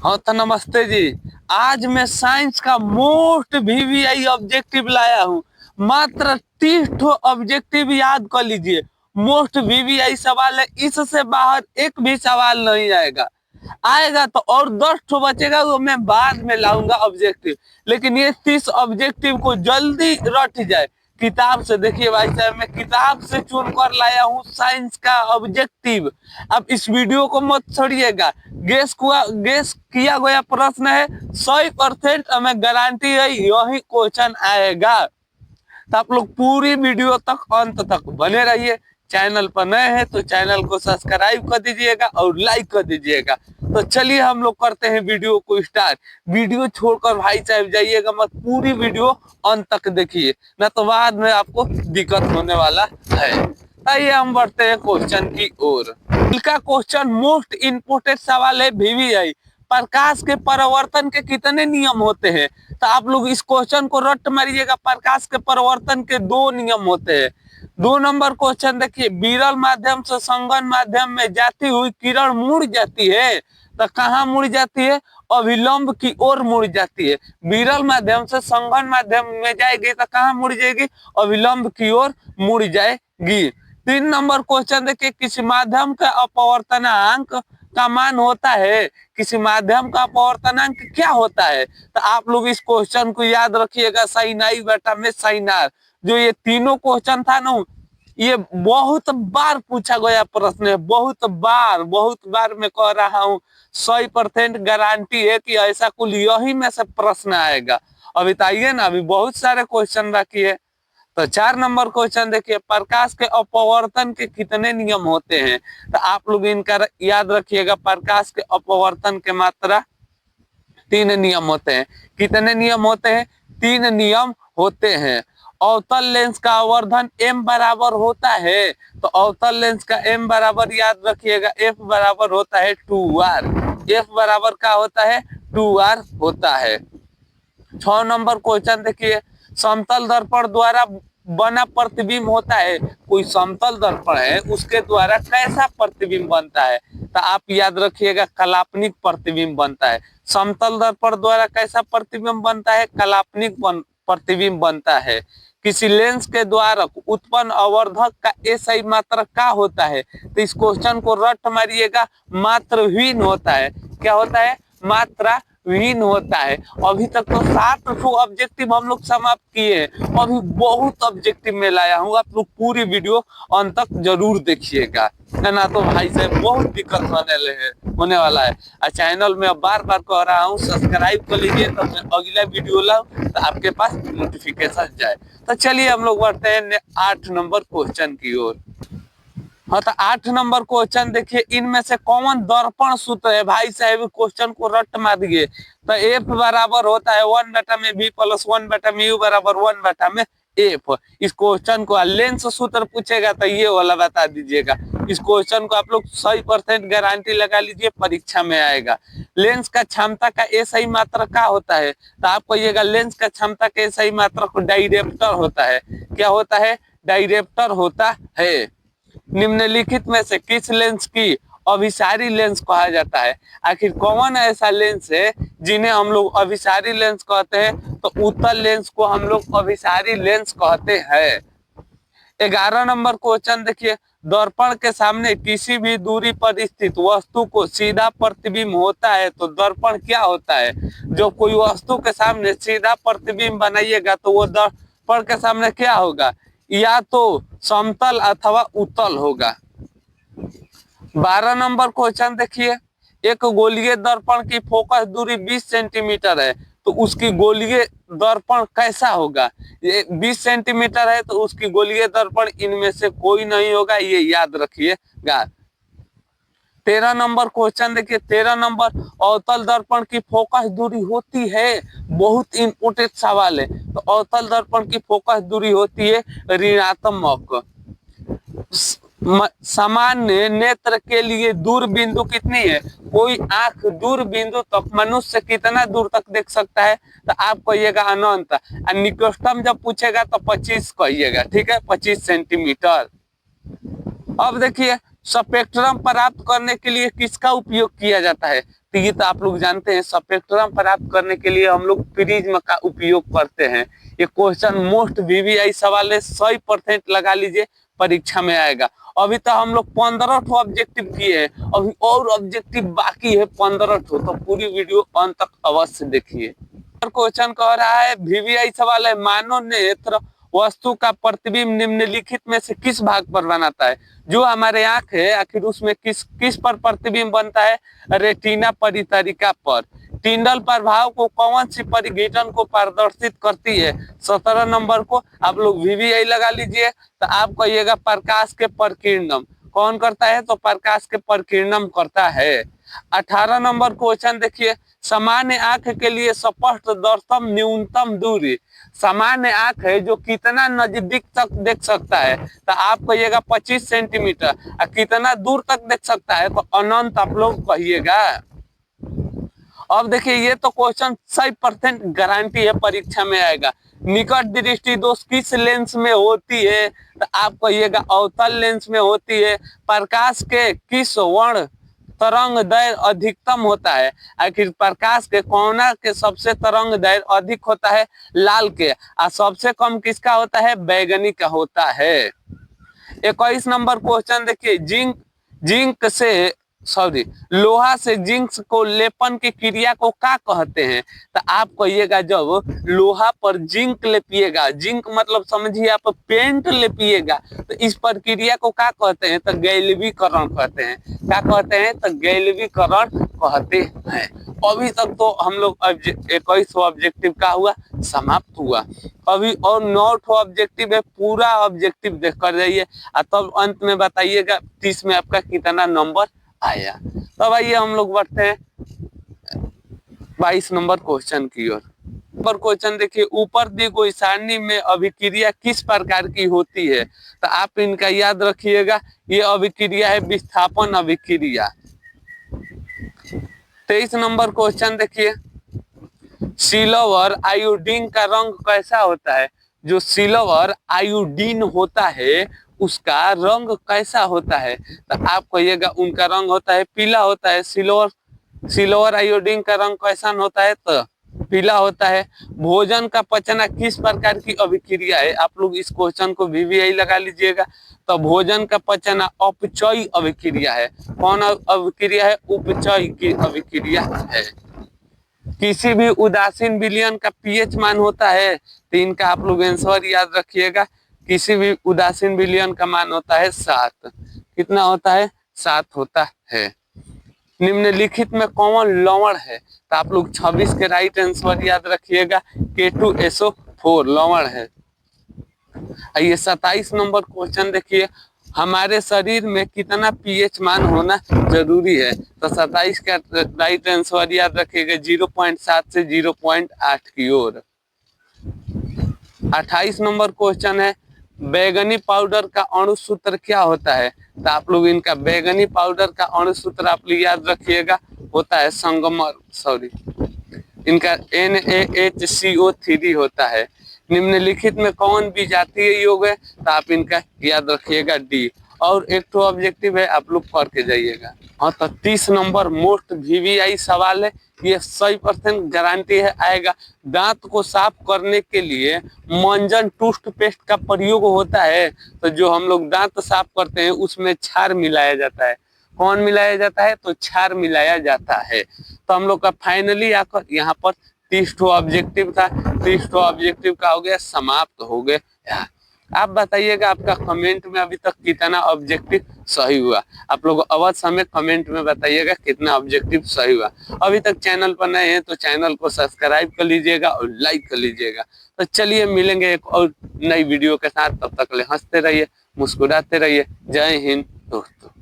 हाँ तो नमस्ते जी। आज मैं साइंस का मोस्ट वीवीआई ऑब्जेक्टिव लाया हूँ। मात्र 30 ठो ऑब्जेक्टिव याद कर लीजिए। मोस्ट वीवीआई सवाल है, इससे बाहर एक भी सवाल नहीं आएगा। आएगा तो और 10 ठो बचेगा, वो मैं बाद में लाऊंगा ऑब्जेक्टिव। लेकिन ये 30 ऑब्जेक्टिव को जल्दी रट जाए। किताब से देखिए भाई साहब, मैं किताब से चुन कर लाया हूँ साइंस का ऑब्जेक्टिव। अब इस वीडियो को मत छोड़िएगा। गेस किया गया प्रश्न है 100%, हमें गारंटी है यही क्वेश्चन आएगा। तो आप लोग पूरी वीडियो तक अंत तक बने रहिए। चैनल पर नए हैं तो चैनल को सब्सक्राइब कर दीजिएगा और लाइक कर दीजिएगा। तो चलिए हम लोग करते हैं वीडियो को स्टार्ट। वीडियो छोड़कर भाई साहब जाइएगा मत, पूरी वीडियो अंत तक देखिए, ना तो बाद में आपको दिक्कत होने वाला है। आइए हम बढ़ते हैं क्वेश्चन की ओर। का क्वेश्चन मोस्ट इम्पोर्टेंट सवाल है वीवीआई। प्रकाश के परावर्तन के कितने नियम होते हैं? तो आप लोग इस क्वेश्चन को रट मारिएगा। प्रकाश के परावर्तन के 2 नियम होते हैं। 2 नंबर क्वेश्चन देखिए, विरल माध्यम से संगन माध्यम में जाती हुई किरण मुड़ जाती है तो कहाँ मुड़ जाती है? अभिलंब की ओर मुड़ जाती है। विरल माध्यम से संगन माध्यम में जाएगी तो कहाँ मुड़ जाएगी? अभिलंब की ओर मुड़ जाएगी। 3 नंबर क्वेश्चन देखिए, किसी माध्यम का अपवर्तनांक का मान होता है। किसी माध्यम का अपवर्तनांक क्या होता है? तो आप लोग इस क्वेश्चन को याद रखिएगा। साइनाई बेटा में साइनार, जो ये तीनों क्वेश्चन था ना, ये बहुत बार पूछा गया प्रश्न है। बहुत बार मैं कह रहा हूँ, 100% गारंटी है कि ऐसा कुल यही में से प्रश्न आएगा। अभी तो आइए ना, अभी बहुत सारे क्वेश्चन बाकी है। तो 4 नंबर क्वेश्चन देखिए, प्रकाश के अपवर्तन के कितने नियम होते हैं? तो आप लोग इनका याद रखिएगा। प्रकाश के अपवर्तन के मात्रा 3 नियम होते हैं। कितने नियम होते हैं? 3 नियम होते हैं। अवतल लेंस का आवर्धन m बराबर होता है। तो अवतल लेंस का m बराबर याद रखिएगा, f बराबर होता है 2r। f बराबर क्या होता है? 2r होता है। 6 नंबर क्वेश्चन देखिए, समतल दर्पण द्वारा बना प्रतिबिंब होता है। कोई समतल दर्पण है, उसके द्वारा कैसा प्रतिबिंब बनता है? तो आप याद रखिएगा, काल्पनिक प्रतिबिंब बनता है। समतल दर्पण द्वारा कैसा प्रतिबिंब बनता है? काल्पनिक प्रतिबिंब बनता है। किसी लेंस के द्वारा उत्पन्न अवर्धक का एसआई मात्रक क्या होता है? तो इस क्वेश्चन को रट मारिएगा, मात्रहीन होता है। क्या होता है? मात्रा विहीन होता है। अभी तक तो 7 ऑब्जेक्टिव हम लोग समाप्त किए हैं। अभी बहुत ऑब्जेक्टिव में लाया हूँ, आप लोग पूरी वीडियो अंत तक जरूर देखिएगा, है ना। तो भाई साहब बहुत दिक्कत होने वाला है। चैनल में बार बार कह रहा हूँ, सब्सक्राइब कर लीजिए तो मैं अगला वीडियो लाऊं तो आपके पास नोटिफिकेशन जाए। तो चलिए हम लोग बढ़ते हैं 8 नंबर क्वेश्चन की ओर। हाँ तो 8 नंबर क्वेश्चन देखिए, इनमें से कौन दर्पण सूत्र है? भाई साहब क्वेश्चन को रट मारिए। तो एफ बराबर होता है 1/v प्लस 1/mu बराबर 1/में एफ। इस क्वेश्चन को लेंस सूत्र पूछेगा तो ये वाला बता दीजिएगा। इस क्वेश्चन को आप लोग 100% गारंटी लगा लीजिए, परीक्षा में आएगा। लेंस का क्षमता का एसआई मात्रक क्या होता है? तो आप कहिएगा, लेंस का क्षमता का एसआई मात्रक डायरेप्टर होता है। क्या होता है? डायरेप्टर होता है। निम्नलिखित में से किस लेंस की अभिसारी लेंस कहा जाता है? आखिर कौन ऐसा लेंस है जिन्हें हम लोग अभिसारी लेंस कहते हैं? तो उत्तल लेंस को हम लोग अभिसारी लेंस कहते हैं। 11 नंबर क्वेश्चन देखिए, दर्पण के सामने किसी भी दूरी पर स्थित वस्तु को सीधा प्रतिबिंब होता है तो दर्पण क्या होता है? जो कोई वस्तु के सामने सीधा प्रतिबिंब बनाइएगा तो वो दर्पण के सामने क्या होगा? या तो समतल अथवा उत्तल होगा। 12 नंबर क्वेश्चन देखिए, एक गोलीय दर्पण की फोकस दूरी 20 सेंटीमीटर है तो उसकी गोलीय दर्पण कैसा होगा? ये 20 सेंटीमीटर है तो उसकी गोलीय दर्पण इनमें से कोई नहीं होगा, ये याद रखिएगा। 13 नंबर क्वेश्चन देखिए, 13 नंबर, अवतल दर्पण की फोकस दूरी होती है। बहुत इंपोर्टेंट सवाल है। तो अवतल दर्पण की फोकस दूरी होती है ऋणात्मक। सामान्य नेत्र के लिए दूर बिंदु कितनी है? कोई आंख दूर बिंदु तक मनुष्य कितना दूर तक देख सकता है? तो आप कहिएगा अनंत। निकोस्टम जब पूछेगा तो 25 कहिएगा, ठीक है, 25 सेंटीमीटर। अब देखिए, स्पेक्ट्रम प्राप्त करने के लिए किसका उपयोग किया जाता है? तो ये तो आप लोग जानते हैं, स्पेक्ट्रम प्राप्त करने के लिए हम लोग प्रिज्म का उपयोग करते हैं। ये क्वेश्चन मोस्ट वीवीआई सवाल है, 100% लगा लीजिए, परीक्षा में आएगा। अभी तो हम लोग 15 ऑब्जेक्टिव किए हैं, अभी और ऑब्जेक्टिव बाकी है 15। तो पूरी वीडियो अंत तक अवश्य देखिए। क्वेश्चन कह रहा है, वीवीआई सवाल है, मानव नेत्र वस्तु का प्रतिबिंब निम्नलिखित में से किस भाग पर बनाता है? जो हमारे आंख है, आखिर उसमें किस पर प्रतिबिंब बनता है? रेटिना परितरिका पर। टिंडल प्रभाव को कौन सी परिघटन को प्रदर्शित करती है? 17 नंबर को आप लोग वीवीआई लगा लीजिए, तो आप कहिएगा प्रकाश के प्रकीर्णन। कौन करता है? तो प्रकाश के प्रकीर्णन करता है। 18 नंबर क्वेश्चन देखिए, सामान्य आंख के लिए स्पष्ट दर्शन न्यूनतम दूरी। सामान्य आंख है जो कितना नजदीक तक देख सकता है? तो आप कहिएगा 25 सेंटीमीटर। और कितना दूर तक देख सकता है? तो अनंत आप लोग कहिएगा। अब देखिए, ये तो क्वेश्चन 100% गारंटी है, परीक्षा में आएगा। निकट दृष्टि दोष किस लेंस में होती है? तो आप कहिएगा अवतल लेंस में होती है। प्रकाश के किस वर्ण तरंग दैर्घ्य अधिकतम होता है? आखिर प्रकाश के कोना के सबसे तरंग दैर्घ्य अधिक होता है? लाल के। और सबसे कम किसका होता है? बैगनी का होता है। 21 नंबर क्वेश्चन देखिए, लोहा से जिंक को लेपन की क्रिया को क्या कहते हैं? तो आप कहिएगा जब लोहा पर जिंक लेपिएगा, जिंक मतलब समझिए आप पेंट लेपिएगा, तो इस प्रक्रिया को क्या कहते हैं? तो गैल्वीकरण कहते हैं। क्या कहते हैं? तो गैल्वीकरण कहते हैं। अभी तक तो हम लोग 21 ऑब्जेक्टिव का हुआ, समाप्त हुआ। अभी और 9 ऑब्जेक्टिव है, पूरा ऑब्जेक्टिव देख कर जाइए, तब अंत में बताइएगा 30 में आपका कितना नंबर आया। तब आइए हम लोग बढ़ते हैं 22 नंबर क्वेश्चन की ओर। पर क्वेश्चन देखिए, ऊपर दी गई सारणी में अभिक्रिया किस प्रकार की होती है? तो आप इनका याद रखिएगा, ये अभिक्रिया है विस्थापन अभिक्रिया। 23 नंबर क्वेश्चन देखिए, सिल्वर आयोडीन का रंग कैसा होता है? जो सिल्वर आयोडीन होता है उसका रंग कैसा होता है? तो आप कहिएगा उनका रंग होता है पीला होता है। सिल्वर आयोडीन का रंग कैसा होता है? तो पीला होता है। भोजन का पचना किस प्रकार की अभिक्रिया है? आप लोग इस क्वेश्चन को वीवीआई लगा लीजिएगा। तो भोजन का पचना अपचयी अभिक्रिया है। कौन अभिक्रिया है? उपचय की अभिक्रिया है। किसी भी उदासीन विलयन का पीएच मान होता है? तो इनका आप लोग आंसर याद रखिएगा। किसी भी उदासीन विलयन का मान होता है 7। कितना होता है? 7 होता है। निम्नलिखित में कौन लवण है? तो आप लोग 26 के राइट आंसर याद रखिएगा, K2SO4 लवण है। आइए 27 नंबर क्वेश्चन देखिए, हमारे शरीर में कितना पीएच मान होना जरूरी है? तो 27 का राइट आंसर याद रखिएगा 0.7 से 0.8 की ओर। 28 नंबर क्वेश्चन है, बैगनी पाउडर का अणु सूत्र क्या होता है? तो आप लोग इनका बैगनी पाउडर का अणु सूत्र आप लोग याद रखिएगा, होता है इनका NaHCO3 होता है। निम्नलिखित में कौन विजातीय योग है? तो आप इनका याद रखिएगा डी। और एक तो ऑब्जेक्टिव है, आप लोग पढ़ के जाइएगा। हाँ, तो 30 नंबर मोस्ट वीवीआई सवाल है, ये 100% गारंटी है आएगा। दांत को साफ करने के लिए मंजन टूथपेस्ट का प्रयोग होता है, तो जो हम लोग दांत साफ करते हैं उसमें क्षार मिलाया जाता है। कौन मिलाया जाता है? तो क्षार मिलाया जाता है। तो हम लोग का फाइनली आकर यहाँ पर 30 ऑब्जेक्टिव था, 30 ऑब्जेक्टिव का हो गया, समाप्त हो गया। आप बताइएगा आपका कमेंट में अभी तक कितना ऑब्जेक्टिव सही हुआ। आप लोग अवश्य हमें कमेंट में बताइएगा कितना ऑब्जेक्टिव सही हुआ। अभी तक चैनल पर नए हैं तो चैनल को सब्सक्राइब कर लीजिएगा और लाइक कर लीजिएगा। तो चलिए मिलेंगे एक और नई वीडियो के साथ, तब तक ले हंसते रहिए, मुस्कुराते रहिए। जय हिंद दोस्तों।